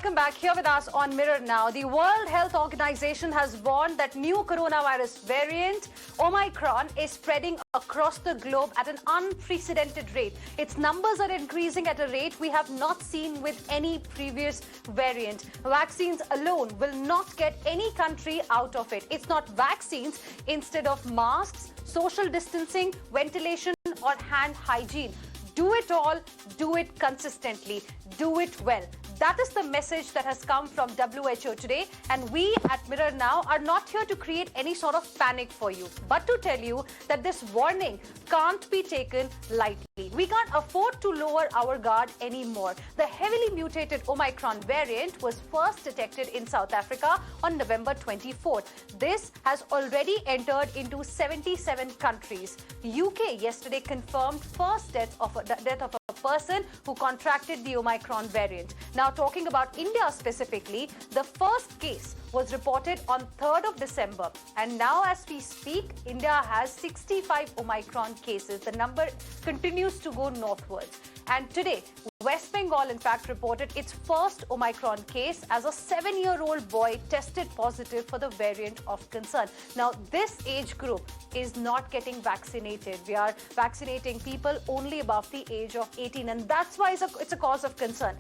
welcome back. Here with us on Mirror Now, the World Health Organization has warned that new coronavirus variant, Omicron, is spreading across the globe at an unprecedented rate. Its numbers are increasing at a rate we have not seen with any previous variant. Vaccines alone will not get any country out of it. It's not vaccines instead of masks, social distancing, ventilation, or hand hygiene. Do it all, do it consistently, do it well. That is the message that has come from WHO today, and we at Mirror Now are not here to create any sort of panic for you, but to tell you that this warning can't be taken lightly. We can't afford to lower our guard anymore. The heavily mutated Omicron variant was first detected in South Africa on November 24th. This has already entered into 77 countries. UK yesterday confirmed first death of a person who contracted the Omicron variant. Now, talking about India specifically, the first case was reported on 3rd of December. And now as we speak, India has 65 Omicron cases. The number continues to go northwards. And today, West Bengal, in fact, reported its first Omicron case as a 7-year-old boy tested positive for the variant of concern. Now, this age group is not getting vaccinated. We are vaccinating people only above the age of 18, and that's why it's a cause of concern.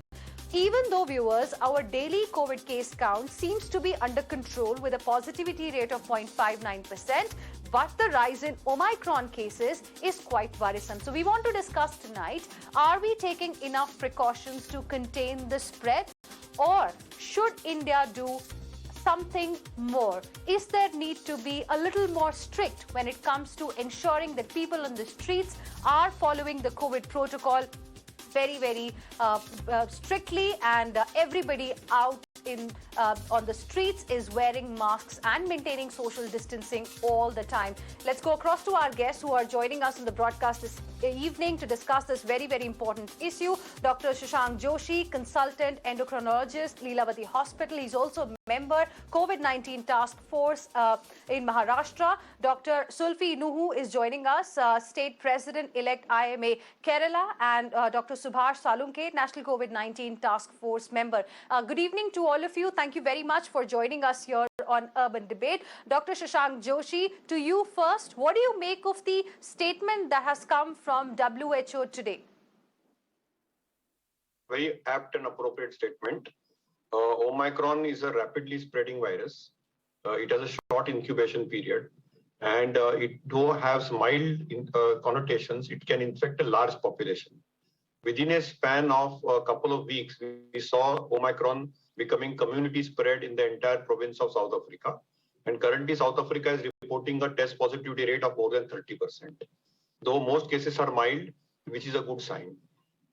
Even though, viewers, our daily COVID case count seems to be under control with a positivity rate of 0.59%, but the rise in Omicron cases is quite worrisome. So we want to discuss tonight, are we taking enough precautions to contain the spread, or should India do something more? Is there need to be a little more strict when it comes to ensuring that people on the streets are following the COVID protocol very strictly, and everybody out on the streets is wearing masks and maintaining social distancing all the time? Let's go across to our guests who are joining us in the broadcast this evening to discuss this very important issue. Dr. Shashank Joshi, consultant endocrinologist, Leelavati Hospital. He's also a member COVID-19 task force in Maharashtra. Dr. Sulfi Nuhu is joining us, state president-elect IMA Kerala, and Dr. Subhash Salunke, national COVID-19 task force member. Good evening to all of you. Thank you very much for joining us here on Urban Debate. Dr. Shashank Joshi, to you first, what do you make of the statement that has come from WHO today? Very apt and appropriate statement. Omicron is a rapidly spreading virus. It has a short incubation period, and it though has mild connotations, it can infect a large population. Within a span of a couple of weeks, we saw Omicron becoming community spread in the entire province of South Africa. And currently, South Africa is reporting a test positivity rate of more than 30%. Though most cases are mild, which is a good sign.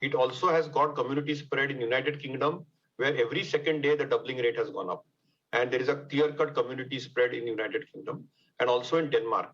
It also has got community spread in United Kingdom, where every second day the doubling rate has gone up. And there is a clear-cut community spread in United Kingdom and also in Denmark.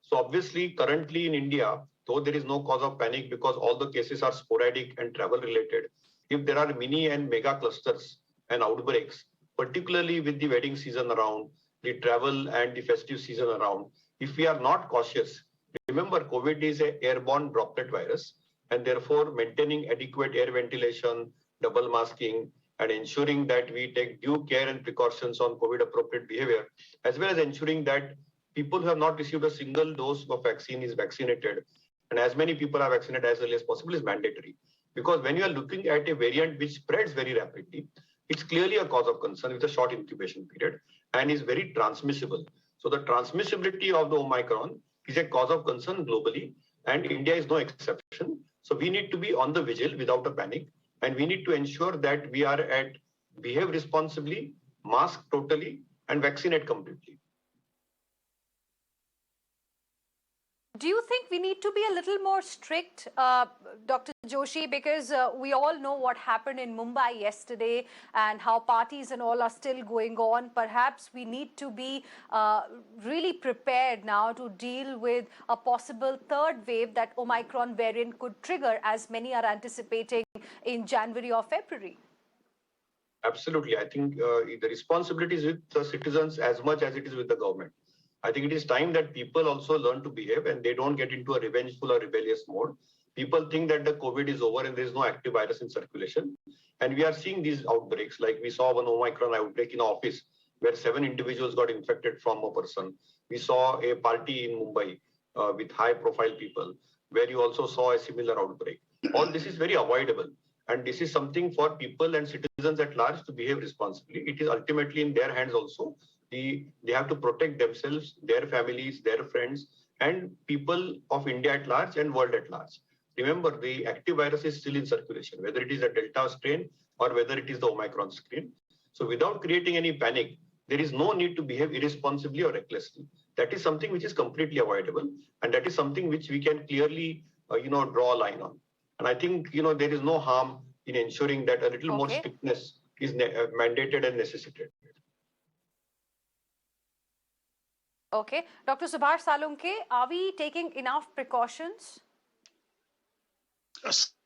So obviously, currently in India, though there is no cause of panic because all the cases are sporadic and travel-related, if there are mini and mega clusters and outbreaks, particularly with the wedding season around, the travel and the festive season around, if we are not cautious, remember COVID is an airborne droplet virus, and therefore maintaining adequate air ventilation, double masking, and ensuring that we take due care and precautions on COVID-appropriate behavior, as well as ensuring that people who have not received a single dose of vaccine is vaccinated, and as many people are vaccinated as early as possible is mandatory. Because when you are looking at a variant which spreads very rapidly, it's clearly a cause of concern with a short incubation period and is very transmissible. So the transmissibility of the Omicron is a cause of concern globally, and India is no exception. So we need to be on the vigil without a panic, and we need to ensure that we are behave responsibly, mask totally, and vaccinate completely. Do you think we need to be a little more strict, Dr. Joshi, because we all know what happened in Mumbai yesterday and how parties and all are still going on? Perhaps we need to be really prepared now to deal with a possible third wave that Omicron variant could trigger, as many are anticipating in January or February. Absolutely. I think the responsibility is with the citizens as much as it is with the government. I think it is time that people also learn to behave and they don't get into a revengeful or rebellious mode. People think that the COVID is over and there is no active virus in circulation. And we are seeing these outbreaks. Like we saw one Omicron outbreak in office where 7 individuals got infected from a person. We saw a party in Mumbai with high profile people where you also saw a similar outbreak. All this is very avoidable. And this is something for people and citizens at large to behave responsibly. It is ultimately in their hands also. They have to protect themselves, their families, their friends, and people of India at large and world at large. Remember, the active virus is still in circulation, whether it is a Delta strain or whether it is the Omicron strain. So without creating any panic, there is no need to behave irresponsibly or recklessly. That is something which is completely avoidable. And that is something which we can clearly, draw a line on. And I think, there is no harm in ensuring that a little more strictness is mandated and necessitated. Okay. Dr. Subhash Salunke, are we taking enough precautions?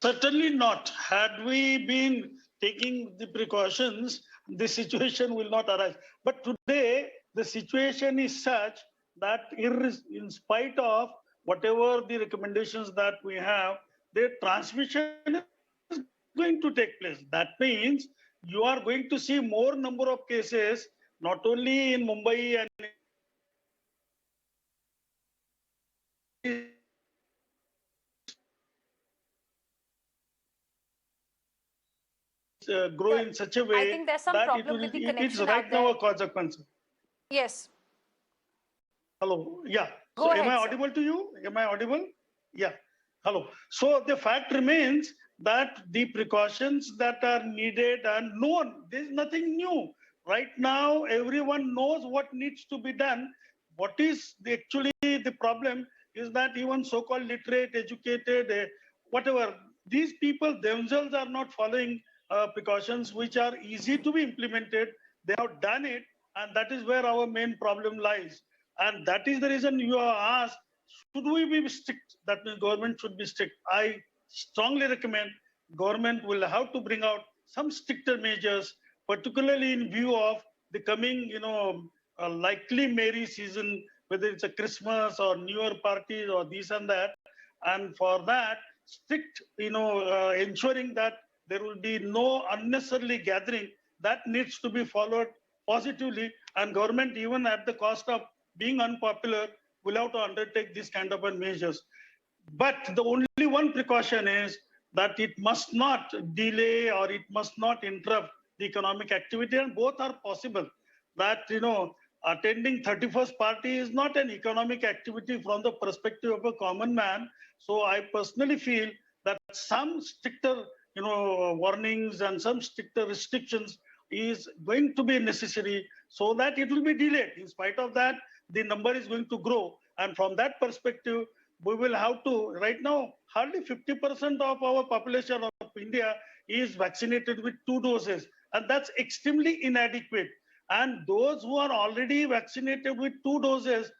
Certainly not. Had we been taking the precautions, the situation will not arise. But today, the situation is such that in spite of whatever the recommendations that we have, the transmission is going to take place. That means you are going to see more number of cases, not only in Mumbai and grow in such a way I think there's some that problem with the connection. it's right now a cause of concern. Yes. Hello. Yeah. Go ahead, am I sir. audible to you? Am I audible? Yeah. Hello. So the fact remains that the precautions that are needed and known, there's nothing new. Right now, everyone knows what needs to be done. What is actually the problem is that even so-called literate, educated, whatever, these people themselves are not following precautions which are easy to be implemented. They have done it, and that is where our main problem lies. And that is the reason you are asked, should we be strict? That means government should be strict. I strongly recommend government will have to bring out some stricter measures, particularly in view of the coming, likely merry season, whether it's a Christmas or New Year parties or this and that. And for that, strict, ensuring that there will be no unnecessarily gathering, that needs to be followed positively. And government, even at the cost of being unpopular, will have to undertake this kind of measures. But the only one precaution is that it must not delay or it must not interrupt the economic activity, and both are possible. That, attending 31st party is not an economic activity from the perspective of a common man. So I personally feel that some stricter, warnings and some stricter restrictions is going to be necessary so that it will be delayed. In spite of that, the number is going to grow. And from that perspective, we will have to, right now, hardly 50% of our population of India is vaccinated with 2 doses. And that's extremely inadequate. And those who are already vaccinated with 2 doses,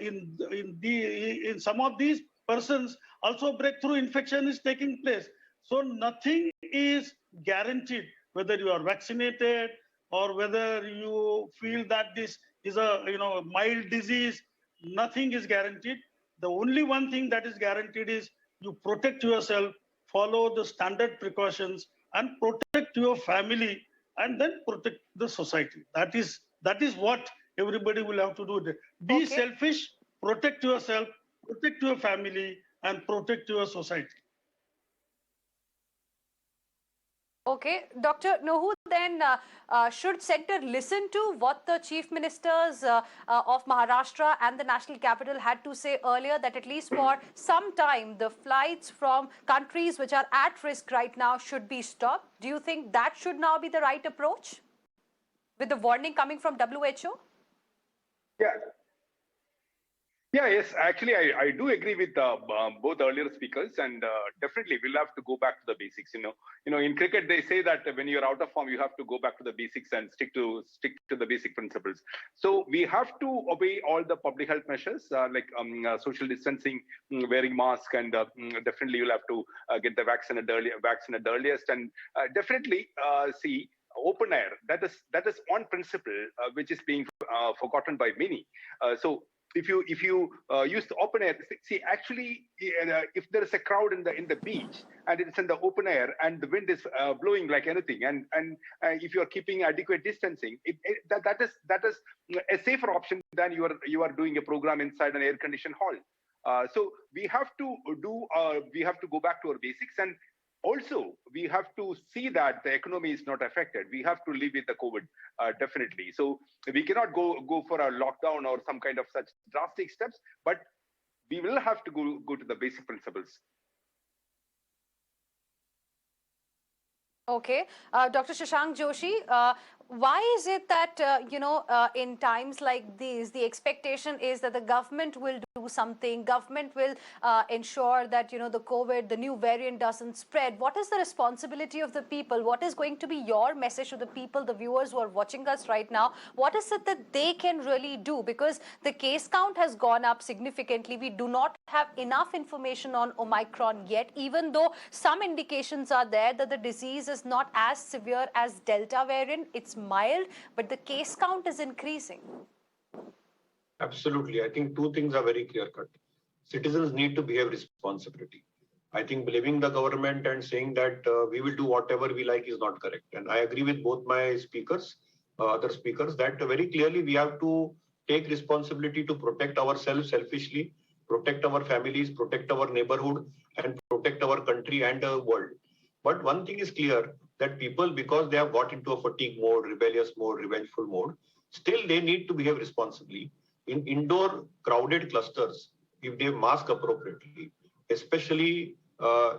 in some of these persons, also breakthrough infection is taking place. So nothing is guaranteed, whether you are vaccinated or whether you feel that this is a mild disease. Nothing is guaranteed. The only one thing that is guaranteed is you protect yourself, follow the standard precautions, and protect your family, and then protect the society. That is what everybody will have to do. Be selfish, protect yourself, protect your family, and protect your society. Okay, Dr. Nohu, then should sector listen to what the chief ministers of Maharashtra and the national capital had to say earlier, that at least for some time the flights from countries which are at risk right now should be stopped? Do you think that should now be the right approach with the warning coming from WHO? Yes. Actually, I do agree with both earlier speakers, and definitely we'll have to go back to the basics. In cricket they say that when you're out of form, you have to go back to the basics and stick to the basic principles. So we have to obey all the public health measures like social distancing, wearing mask, and definitely you'll have to get the vaccine at the earliest, and definitely see open air. That is one principle which is being forgotten by many. So if you use the open air, see actually if there is a crowd in the beach and it's in the open air and the wind is blowing like anything, and if you are keeping adequate distancing, that is a safer option than you are doing a program inside an air conditioned hall. So we have to we have to go back to our basics, and also we have to see that the economy is not affected. We have to live with the COVID, definitely. So we cannot go for a lockdown or some kind of such drastic steps, but we will have to go to the basic principles. Okay, Dr. Shashank Joshi, why is it that, in times like these, the expectation is that the government will do something, government will ensure that, the COVID, the new variant doesn't spread? What is the responsibility of the people? What is going to be your message to the people, the viewers who are watching us right now? What is it that they can really do? Because the case count has gone up significantly. We do not have enough information on Omicron yet, even though some indications are there that the disease is not as severe as Delta variant. It's mild, but the case count is increasing. Absolutely. I think two things are very clear cut. Citizens need to behave responsibility. I think blaming the government and saying that we will do whatever we like is not correct. And I agree with both my speakers, other speakers, that very clearly we have to take responsibility to protect ourselves selfishly, protect our families, protect our neighborhood, and protect our country and the world. But one thing is clear, that people, because they have got into a fatigue mode, rebellious mode, revengeful mode, still they need to behave responsibly. In indoor crowded clusters, if they mask appropriately, especially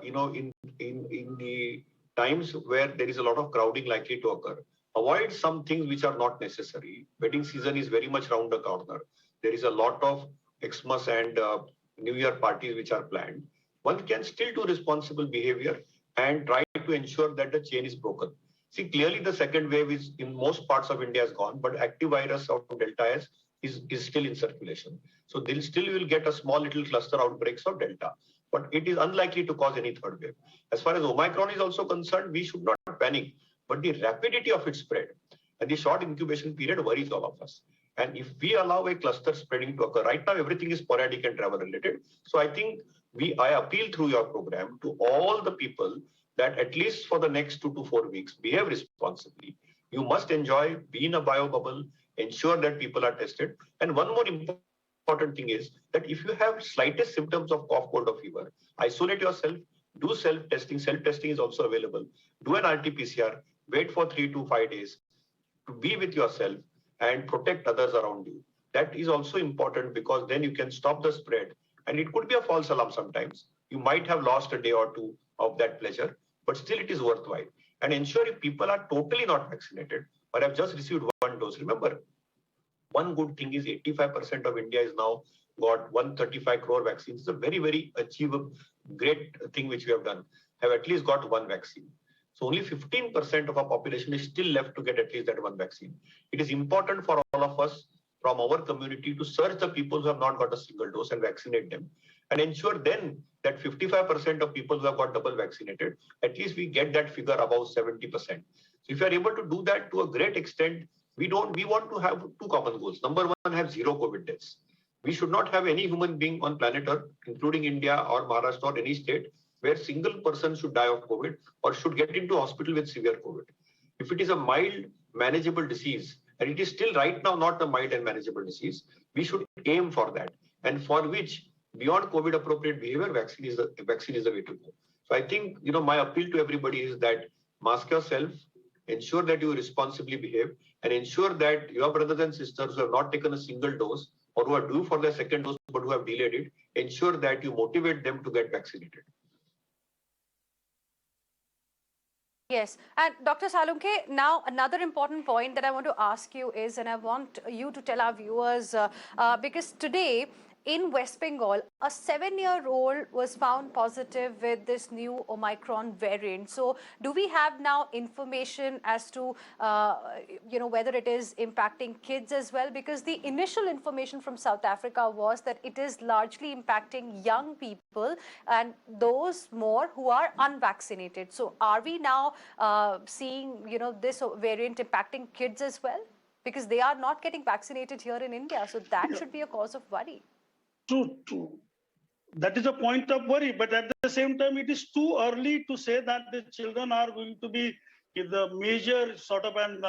in the times where there is a lot of crowding likely to occur, avoid some things which are not necessary. Wedding season is very much round the corner. There is a lot of Xmas and New Year parties which are planned. One can still do responsible behavior and try to ensure that the chain is broken. See, clearly the second wave is in most parts of India is gone, but active virus of Delta is still in circulation. So they'll still will get a small little cluster outbreaks of Delta, but it is unlikely to cause any third wave. As far as Omicron is also concerned, we should not panic, but the rapidity of its spread and the short incubation period worries all of us. And if we allow a cluster spreading to occur, right now everything is sporadic and travel related. So I think I appeal through your program to all the people that at least for the next 2 to 4 weeks, behave responsibly. You must enjoy, be in a bio bubble, ensure that people are tested. And one more important thing is that if you have slightest symptoms of cough, cold, or fever, isolate yourself, do self-testing. Self-testing is also available. Do an RT-PCR, wait for 3 to 5 days to be with yourself and protect others around you. That is also important because then you can stop the spread. And it could be a false alarm sometimes. You might have lost a day or two of that pleasure, but still it is worthwhile. And ensure if people are totally not vaccinated or have just received one dose. Remember, one good thing is 85% of India is now got 135 crore vaccines. It's a very, very achievable, great thing which we have done, have at least got one vaccine. So only 15% of our population is still left to get at least that one vaccine. It is important for all of us from our community to search the people who have not got a single dose and vaccinate them, and ensure then that 55% of people who have got double vaccinated, at least we get that figure above 70%. So if you are able to do that to a great extent, we want to have two common goals. Number one, have zero COVID deaths. We should not have any human being on planet Earth, including India or Maharashtra or any state, where single person should die of COVID or should get into hospital with severe COVID. If it is a mild, manageable disease, and it is still right now not a mild and manageable disease, we should aim for that. And for which, beyond COVID appropriate behavior, vaccine is the way to go. So I think, my appeal to everybody is that mask yourself, ensure that you responsibly behave, and ensure that your brothers and sisters who have not taken a single dose or who are due for their second dose but who have delayed it, ensure that you motivate them to get vaccinated. Yes. And Dr. Salunke, now another important point that I want to ask you is, and I want you to tell our viewers, because today in West Bengal, a 7-year-old was found positive with this new Omicron variant. So do we have now information as to, whether it is impacting kids as well? Because the initial information from South Africa was that it is largely impacting young people and those more who are unvaccinated. So are we now seeing, this variant impacting kids as well? because they are not getting vaccinated here in India. So that Yeah. should be a cause of worry. True. That is a point of worry, but at the same time, it is too early to say that the children are going to be in the major sort of an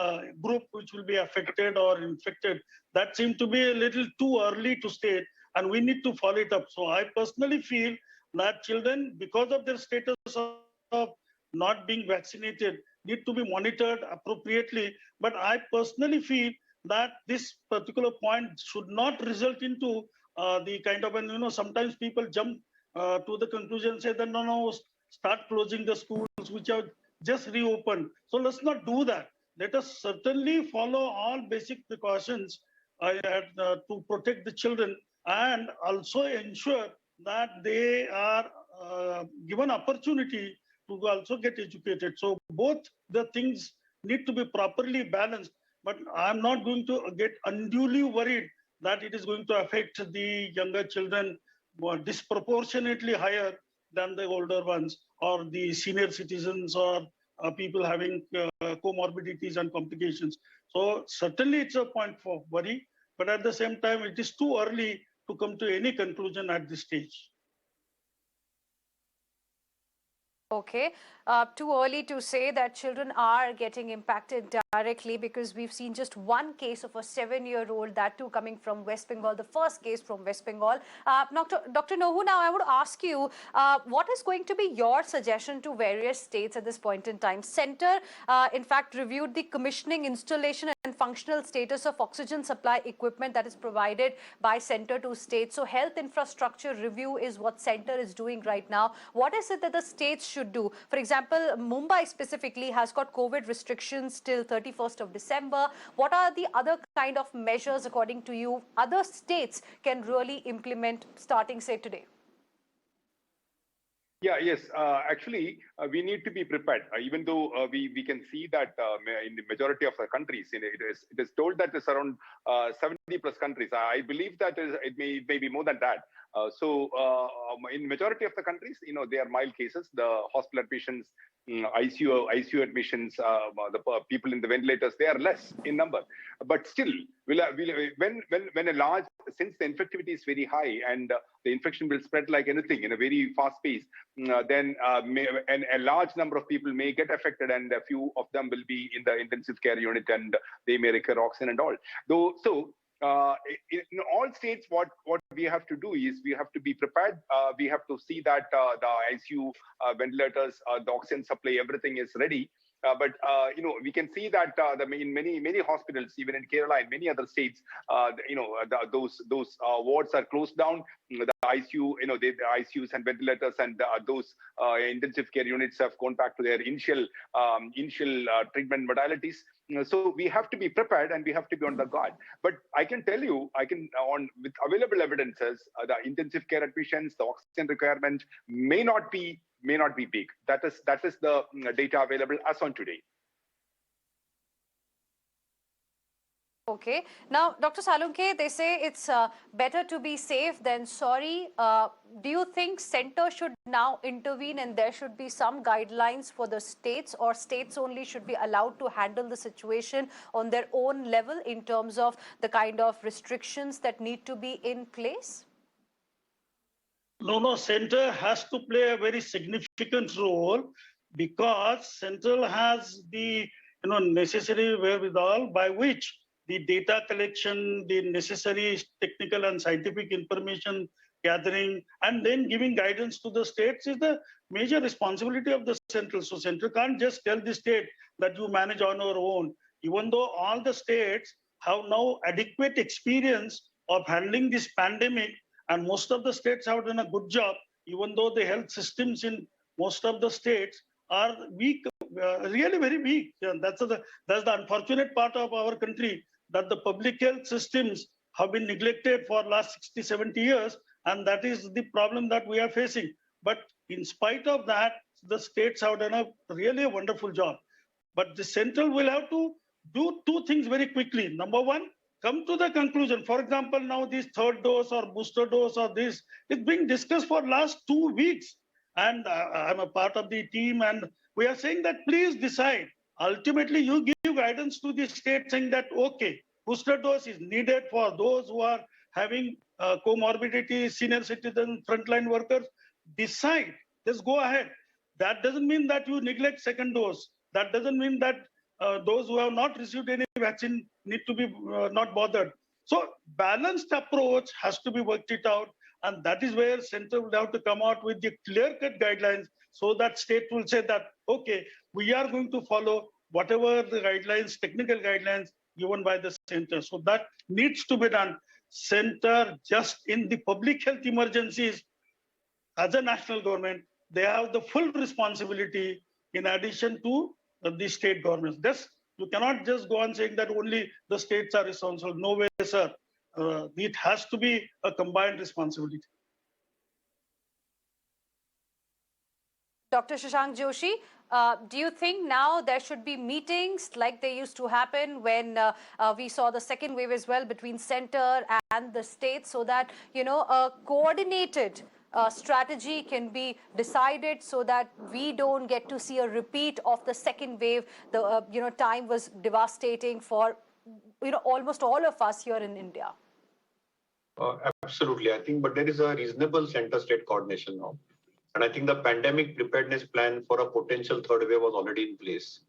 group which will be affected or infected. That seems to be a little too early to state, and we need to follow it up. So I personally feel that children, because of their status of not being vaccinated, need to be monitored appropriately. But I personally feel that this particular point should not result into the kind of, sometimes people jump to the conclusion and say that no, start closing the schools which are just reopened. So let's not do that. Let us certainly follow all basic precautions to protect the children, and also ensure that they are given opportunity to also get educated. So both the things need to be properly balanced. But I'm not going to get unduly worried that it is going to affect the younger children disproportionately higher than the older ones, or the senior citizens, or people having comorbidities and complications. So certainly it's a point for worry, but at the same time, it is too early to come to any conclusion at this stage. Okay, too early to say that children are getting impacted directly, because we've seen just one case of a 7-year-old, that too coming from West Bengal, the first case from West Bengal. Dr. Nohu, now I would ask you, what is going to be your suggestion to various states at this point in time? Center, in fact, reviewed the commissioning, installation and functional status of oxygen supply equipment that is provided by center to states. So health infrastructure review is what center is doing right now. What is it that the states should do? For example, Mumbai specifically has got COVID restrictions till 31st of December. What are the other kind of measures, according to you, other states can really implement starting, say, today? Yes. Actually, we need to be prepared. Even though we can see that in the majority of the countries, it is told that it's around 70 plus countries. I believe that it may be more than that. In majority of the countries, they are mild cases. The hospital admissions, ICU admissions, the people in the ventilators, they are less in number. But still, when a large, since the infectivity is very high and the infection will spread like anything in a very fast pace, then a large number of people may get affected, and a few of them will be in the intensive care unit, and they may require oxygen and all. In all states, what we have to do is we have to be prepared. We have to see that the ICU ventilators, the oxygen supply, everything is ready. But we can see that in many hospitals, even in Kerala and many other states, those wards are closed down. The ICU, the ICUs and ventilators and those intensive care units have gone back to their initial treatment modalities. So we have to be prepared, and we have to be on the guard. But I can tell you, with available evidences, the intensive care admissions, the oxygen requirement may not be big. That is the data available as on today. Okay. Now, Dr. Salunke, they say it's better to be safe than sorry. Do you think center should now intervene, and there should be some guidelines for the states, or states only should be allowed to handle the situation on their own level in terms of the kind of restrictions that need to be in place? No, center has to play a very significant role, because central has the necessary wherewithal by which the data collection, the necessary technical and scientific information gathering, and then giving guidance to the states is the major responsibility of the central. So central can't just tell the state that you manage on your own, even though all the states have now adequate experience of handling this pandemic. And most of the states have done a good job, even though the health systems in most of the states are weak, really very weak. That's the unfortunate part of our country, that the public health systems have been neglected for last 60, 70 years. And that is the problem that we are facing. But in spite of that, the states have done a really wonderful job. But the central will have to do two things very quickly. Number one, come to the conclusion. For example, now this third dose or booster dose or this is being discussed for last 2 weeks. And I'm a part of the team, and we are saying that please decide. Ultimately, you give give guidance to the state saying that, okay, booster dose is needed for those who are having comorbidity, senior citizens, frontline workers. Decide, just go ahead. That doesn't mean that you neglect second dose. That doesn't mean that those who have not received any vaccine need to be not bothered. So balanced approach has to be worked it out. And that is where center will have to come out with the clear-cut guidelines so that state will say that, okay, we are going to follow whatever the guidelines, technical guidelines given by the center. So that needs to be done. Center, just in the public health emergencies, as a national government, they have the full responsibility in addition to the state governments. You cannot just go on saying that only the states are responsible. No way, sir. It has to be a combined responsibility. Dr. Shashank Joshi, do you think now there should be meetings like they used to happen when we saw the second wave as well between center and the states, so that, you know, a coordinated strategy can be decided so that we don't get to see a repeat of the second wave? The time was devastating for almost all of us here in India. Absolutely, I think, but there is a reasonable center-state coordination now. And I think the pandemic preparedness plan for a potential third wave was already in place.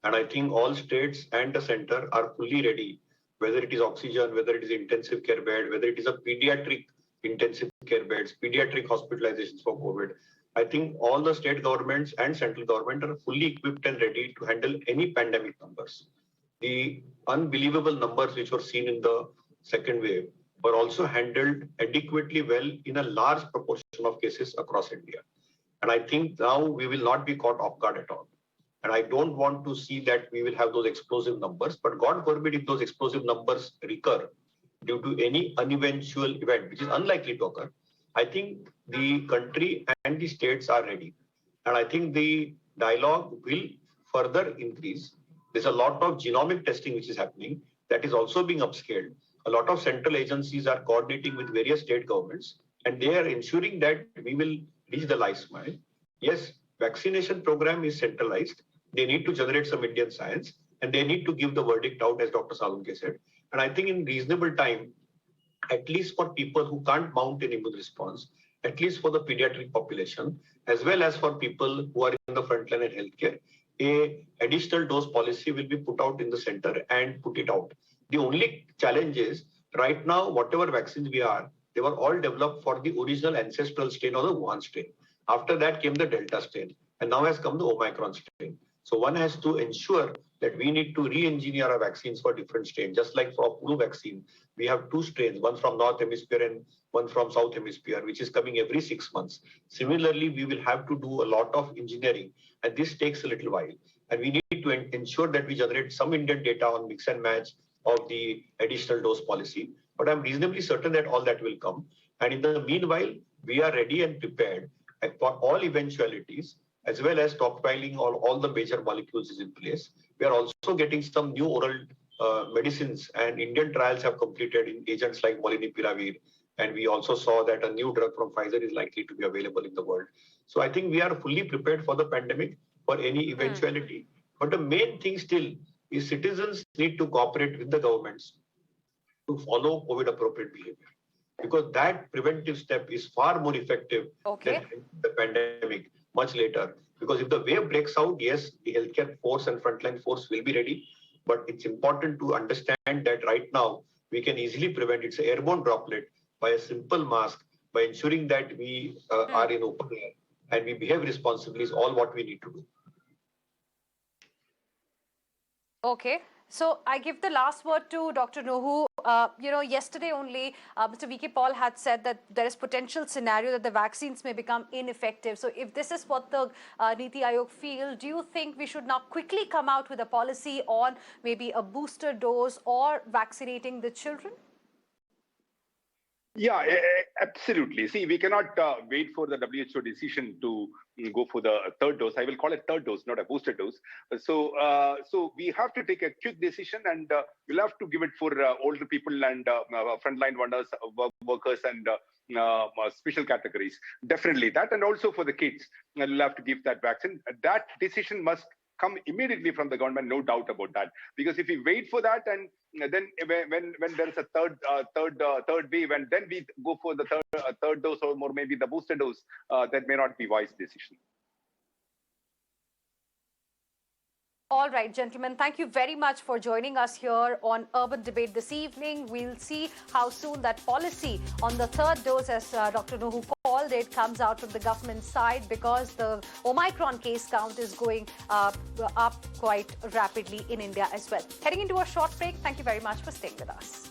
And I think all states and the center are fully ready, whether it is oxygen, whether it is intensive care bed, whether it is a pediatric intensive care beds, pediatric hospitalizations for COVID. I think all the state governments and central government are fully equipped and ready to handle any pandemic numbers. The unbelievable numbers which were seen in the second wave were also handled adequately well in a large proportion of cases across India. And I think now we will not be caught off guard at all. And I don't want to see that we will have those explosive numbers, but God forbid if those explosive numbers recur due to any uneventual event, which is unlikely to occur. I think the country and the states are ready. And I think the dialogue will further increase. There's a lot of genomic testing which is happening that is also being upscaled. A lot of central agencies are coordinating with various state governments, and they are ensuring that we will reach the last mile. Yes, vaccination program is centralized. They need to generate some Indian science, and they need to give the verdict out, as Dr. Salunke said. And I think in reasonable time, at least for people who can't mount an immune response, at least for the pediatric population, as well as for people who are in the frontline and healthcare, a additional dose policy will be put out in the center and put it out. The only challenge is, right now, whatever vaccines they were all developed for the original ancestral strain or the Wuhan strain. After that came the Delta strain, and now has come the Omicron strain. So one has to ensure that we need to re-engineer our vaccines for different strains. Just like for flu vaccine, we have two strains, one from North Hemisphere and one from South Hemisphere, which is coming every 6 months. Similarly, we will have to do a lot of engineering, and this takes a little while. And we need to ensure that we generate some Indian data on mix and match of the additional dose policy. But I'm reasonably certain that all that will come. And in the meanwhile, we are ready and prepared for all eventualities, as well as stockpiling all the major molecules is in place. We are also getting some new oral medicines, and Indian trials have completed in agents like molnupiravir. And we also saw that a new drug from Pfizer is likely to be available in the world. So I think we are fully prepared for the pandemic, for any eventuality. But the main thing still is citizens need to cooperate with the governments to follow COVID appropriate behavior, because that preventive step is far more effective than the pandemic much later. Because if the wave breaks out, yes, the healthcare force and frontline force will be ready, but it's important to understand that right now we can easily prevent it's an airborne droplet by a simple mask, by ensuring that we are in open air and we behave responsibly is all what we need to do. Okay. So I give the last word to Dr. Nuhu. Yesterday only, Mr. V.K. Paul had said that there is potential scenario that the vaccines may become ineffective. So if this is what the Niti Aayog feel, do you think we should now quickly come out with a policy on maybe a booster dose or vaccinating the children? Yeah, absolutely. See, we cannot wait for the WHO decision to go for the third dose. I will call it third dose, not a booster dose. So we have to take a quick decision, and we'll have to give it for older people and frontline workers and special categories. Definitely that, and also for the kids, we'll have to give that vaccine. That decision must come immediately from the government, no doubt about that. Because if we wait for that, and then when there is a third wave, and then we go for the third dose or more, maybe the booster dose, that may not be wise decision. All right, gentlemen, thank you very much for joining us here on Urban Debate this evening. We'll see how soon that policy on the third dose, as Dr. Nuhu called it, comes out from the government side, because the Omicron case count is going up quite rapidly in India as well. Heading into a short break, thank you very much for staying with us.